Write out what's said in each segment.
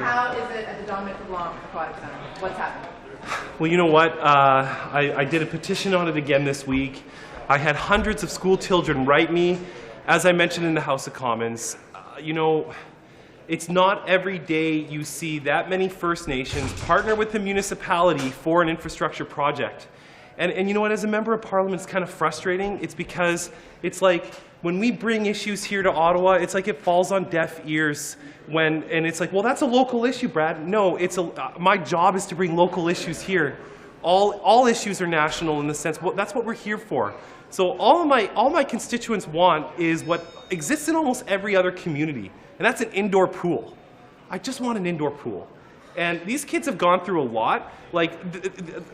how is it at the Dominic LeBlanc Aquatic Center? What's happening? Well, you know what? I did a petition on it again this week. I had hundreds of school children write me. As I mentioned in the House of Commons, you know, it's not every day you see that many First Nations partner with the municipality for an infrastructure project. And you know what, as a member of Parliament, it's kind of frustrating. It's because it's like when we bring issues here to Ottawa, it's like it falls on deaf ears and it's like, well, that's a local issue, Brad. No, my job is to bring local issues here. All issues are national in the sense, well, that's what we're here for. So all my constituents want is what exists in almost every other community, and that's an indoor pool. I just want an indoor pool. And these kids have gone through a lot. Like,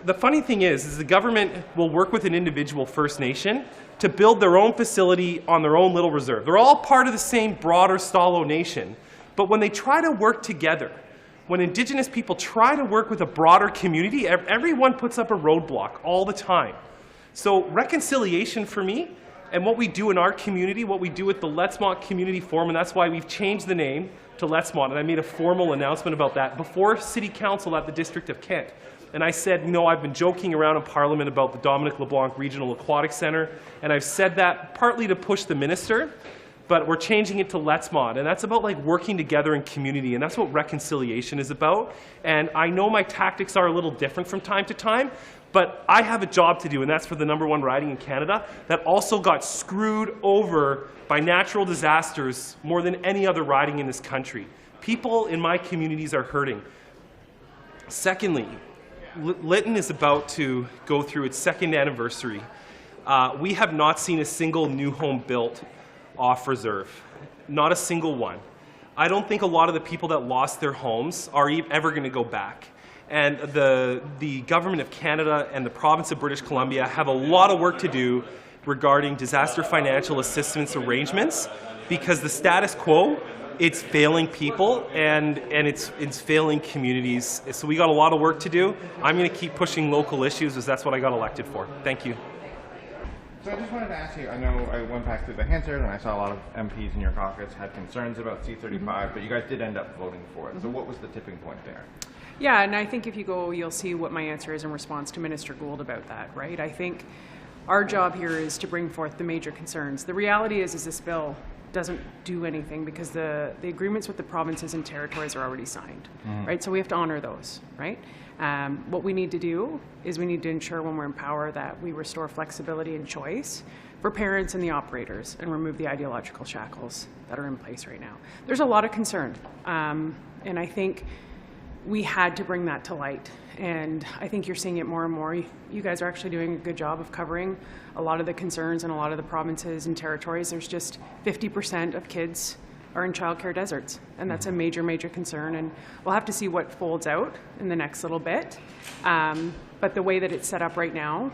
the funny thing is the government will work with an individual First Nation to build their own facility on their own little reserve. They're all part of the same broader Stalo Nation. But when they try to work together, when Indigenous people try to work with a broader community, everyone puts up a roadblock all the time. So reconciliation for me, and what we do in our community, what we do with the Lettsmont Community Forum, and that's why we've changed the name to Lettsmont, and I made a formal announcement about that before City Council at the District of Kent. And I said, you know, I've been joking around in Parliament about the Dominic LeBlanc Regional Aquatic Centre, and I've said that partly to push the minister, but we're changing it to Lettsmont, and that's about like working together in community, and that's what reconciliation is about. And I know my tactics are a little different from time to time, but I have a job to do, and that's for the #1 riding in Canada that also got screwed over by natural disasters more than any other riding in this country. People in my communities are hurting. Secondly, Lytton is about to go through its 2nd anniversary. We have not seen a single new home built off reserve, not a single one. I don't think a lot of the people that lost their homes are ever going to go back. And the Government of Canada and the Province of British Columbia have a lot of work to do regarding disaster financial assistance arrangements, because the status quo, it's failing people and it's failing communities. So we got a lot of work to do. I'm going to keep pushing local issues, because that's what I got elected for. Thank you. So I just wanted to ask you, I know I went back through the Hansard and I saw a lot of MPs in your caucus had concerns about C-35, but you guys did end up voting for it. So what was the tipping point there? Yeah, and I think if you go, you'll see what my answer is in response to Minister Gould about that, right? I think our job here is to bring forth the major concerns. The reality is this bill doesn't do anything because the agreements with the provinces and territories are already signed, right? So we have to honor those, right? What we need to do is we need to ensure when we're in power that we restore flexibility and choice for parents and the operators and remove the ideological shackles that are in place right now. There's a lot of concern, and I think we had to bring that to light, and I think you're seeing it more and more. You guys are actually doing a good job of covering a lot of the concerns in a lot of the provinces and territories. There's just 50% of kids are in childcare deserts, and that's a major, major concern, and we'll have to see what folds out in the next little bit. But the way that it's set up right now,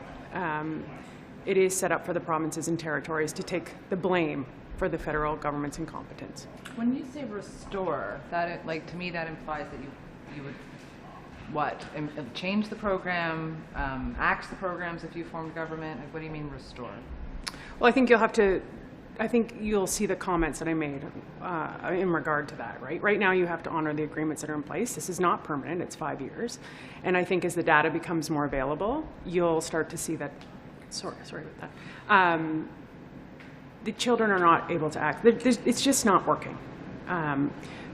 it is set up for the provinces and territories to take the blame for the federal government's incompetence. When you say restore, that to me that implies that you would, what, change the program, axe the programs if you formed government? Like, what do you mean restore? Well, I think you'll have to, I think you'll see the comments that I made in regard to that, right? Right now you have to honor the agreements that are in place. This is not permanent, it's 5 years. And I think as the data becomes more available, you'll start to see that, sorry about that, the children are not able to act. It's just not working.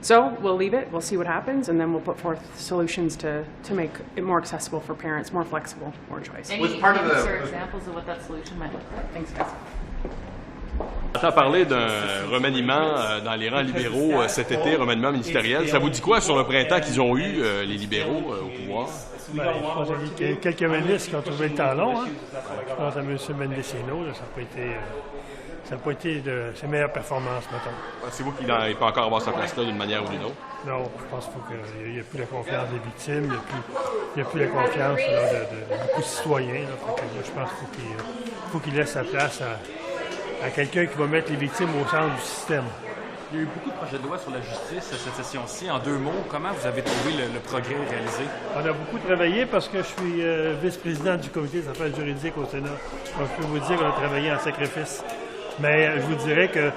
So we'll leave it, we'll see what happens, and then we'll put forth solutions to make it more accessible for parents, more flexible, more choice. Any examples of what that solution might look like? Thanks, guys. On entend parler d'un remaniement dans les rangs libéraux cet été, remaniement ministériel. Ça vous dit quoi sur le printemps qu'ils ont eu, les libéraux, au pouvoir? Ben, je pense qu'il y a quelques ministres qui ont trouvé le temps long. Hein. Je pense à M. Mendicino, ça n'a pas été de ses meilleures performances, mettons. Pensez-vous qu'il peut encore avoir sa place là d'une manière ou d'une autre? Non, je pense qu'il n'y a plus la confiance des victimes, il n'y a plus la confiance de beaucoup de citoyens. Là. Je pense qu'il faut qu'il laisse sa place à quelqu'un qui va mettre les victimes au centre du système. Il y a eu beaucoup de projets de loi sur la justice cette session-ci. En 2 mots, comment vous avez trouvé le progrès réalisé? On a beaucoup travaillé parce que je suis vice-président du comité des affaires juridiques au Sénat. Donc, je peux vous dire qu'on a travaillé en sacrifice. Mais je vous dirais que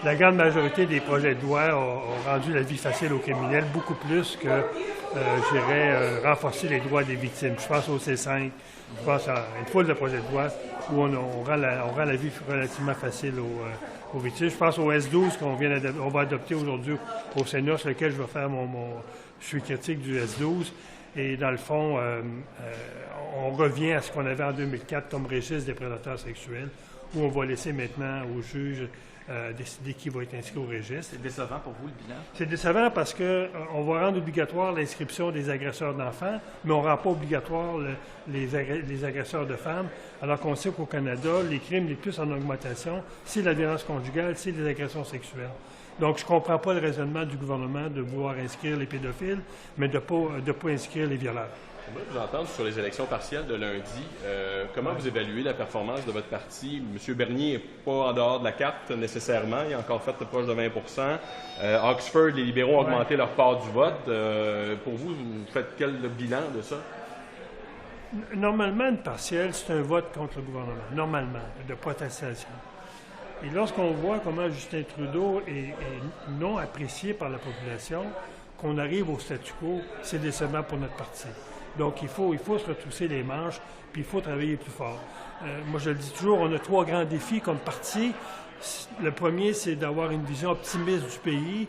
la grande majorité des projets de loi ont rendu la vie facile aux criminels, beaucoup plus que, je dirais, renforcer les droits des victimes. Je pense au C5, je pense à une foule de projets de loi où on rend la vie relativement facile aux victimes. Je pense au S12 qu'on va adopter aujourd'hui au Sénat, sur lequel je vais faire je suis critique du S12. Et dans le fond, on revient à ce qu'on avait en 2004 comme registre des prédateurs sexuels, où on va laisser maintenant aux juges décider qui va être inscrit au registre. C'est décevant pour vous, le bilan? C'est décevant parce qu'on va rendre obligatoire l'inscription des agresseurs d'enfants, mais on ne rend pas obligatoire les agresseurs de femmes, alors qu'on sait qu'au Canada, les crimes les plus en augmentation, c'est la violence conjugale, c'est les agressions sexuelles. Donc, je ne comprends pas le raisonnement du gouvernement de vouloir inscrire les pédophiles, mais de ne pas inscrire les violeurs. J'aimerais vous entendre sur les élections partielles de lundi. Comment vous évaluez la performance de votre parti? M. Bernier n'est pas en dehors de la carte nécessairement. Il a encore fait proche de 20 Oxford, les libéraux ont augmenté leur part du vote. Pour vous, vous faites quel bilan de ça? Normalement, une partielle, c'est un vote contre le gouvernement. Normalement, de protestation. Et lorsqu'on voit comment Justin Trudeau est non apprécié par la population, qu'on arrive au statu quo, c'est décevant pour notre parti. Donc, il faut se retrousser les manches, puis il faut travailler plus fort. Moi, je le dis toujours, on a 3 grands défis comme parti. Le premier, c'est d'avoir une vision optimiste du pays.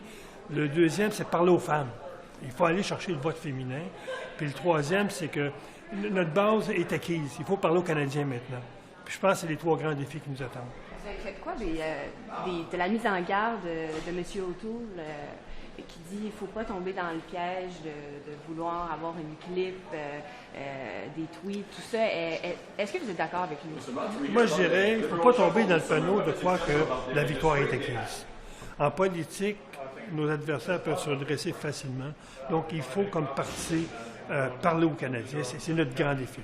Le deuxième, c'est parler aux femmes. Il faut aller chercher le vote féminin. Puis le troisième, c'est que notre base est acquise. Il faut parler aux Canadiens maintenant. Puis je pense que c'est les 3 grands défis qui nous attendent. Vous avez fait quoi de la mise en garde de M. O'Toole qui dit qu'il ne faut pas tomber dans le piège de vouloir avoir une clip, des tweets, tout ça. Est-ce que vous êtes d'accord avec lui? Moi, je dirais qu'il ne faut pas tomber dans le panneau de croire que la victoire est acquise. En politique, nos adversaires peuvent se redresser facilement. Donc, il faut, comme parti, parler aux Canadiens. C'est notre grand défi.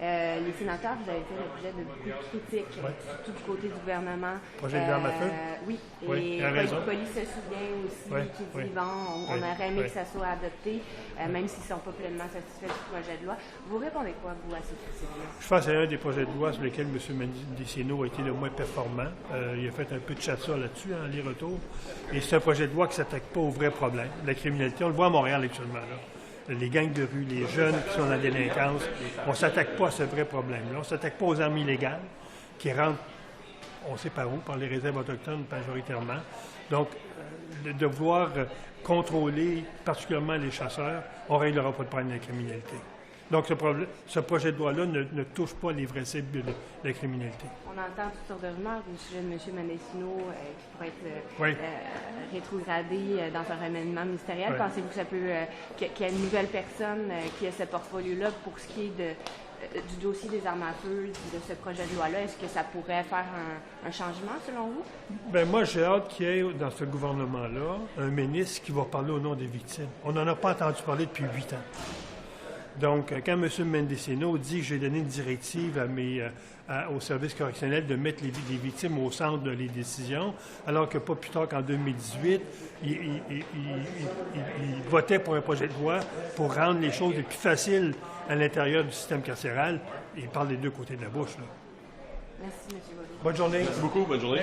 Les sénateurs, vous avez fait l'objet de beaucoup de critiques, surtout du côté du gouvernement. Projet de l'arme à feu? Oui. Oui, et Poly se souvient aussi qui dit, bon, on aurait aimé que ça soit adopté, même s'ils ne sont pas pleinement satisfaits du projet de loi. Vous répondez quoi, vous, à ces critiques-là? Je pense que c'est un des projets de loi sur lesquels M. Mendicino a été le moins performant. Il a fait un peu de chasseur là-dessus, en aller-retour. Et c'est un projet de loi qui ne s'attaque pas aux vrais problèmes. La criminalité, on le voit à Montréal actuellement, là. Les gangs de rue, les jeunes qui sont dans la délinquance, on ne s'attaque pas à ce vrai problème-là. On ne s'attaque pas aux armes illégales qui rentrent, on ne sait pas où, par les réserves autochtones majoritairement. Donc, de vouloir contrôler particulièrement les chasseurs, on ne réglera pas le problème de la criminalité. Donc, ce projet de loi-là ne touche pas les vrais cibles de la criminalité. On entend toutes sortes de rumeurs au sujet de M. Mendicino qui pourrait être rétrogradé dans un remaniement ministériel. Oui. Pensez-vous que ça peut qu'il y ait une nouvelle personne qui ait ce portfolio-là pour ce qui est du dossier des armes à feu, de ce projet de loi-là? Est-ce que ça pourrait faire un changement, selon vous? Bien, moi, j'ai hâte qu'il y ait dans ce gouvernement-là un ministre qui va parler au nom des victimes. On n'en a pas entendu parler depuis 8 ans. Donc, quand M. Mendicino dit que j'ai donné une directive au service correctionnel de mettre les victimes au centre de les décisions, alors que pas plus tard qu'en 2018, il votait pour un projet de loi pour rendre les choses les plus faciles à l'intérieur du système carcéral. Il parle des 2 côtés de la bouche, là. Merci, M. Boilly. Bonne journée. Merci beaucoup. Bonne journée.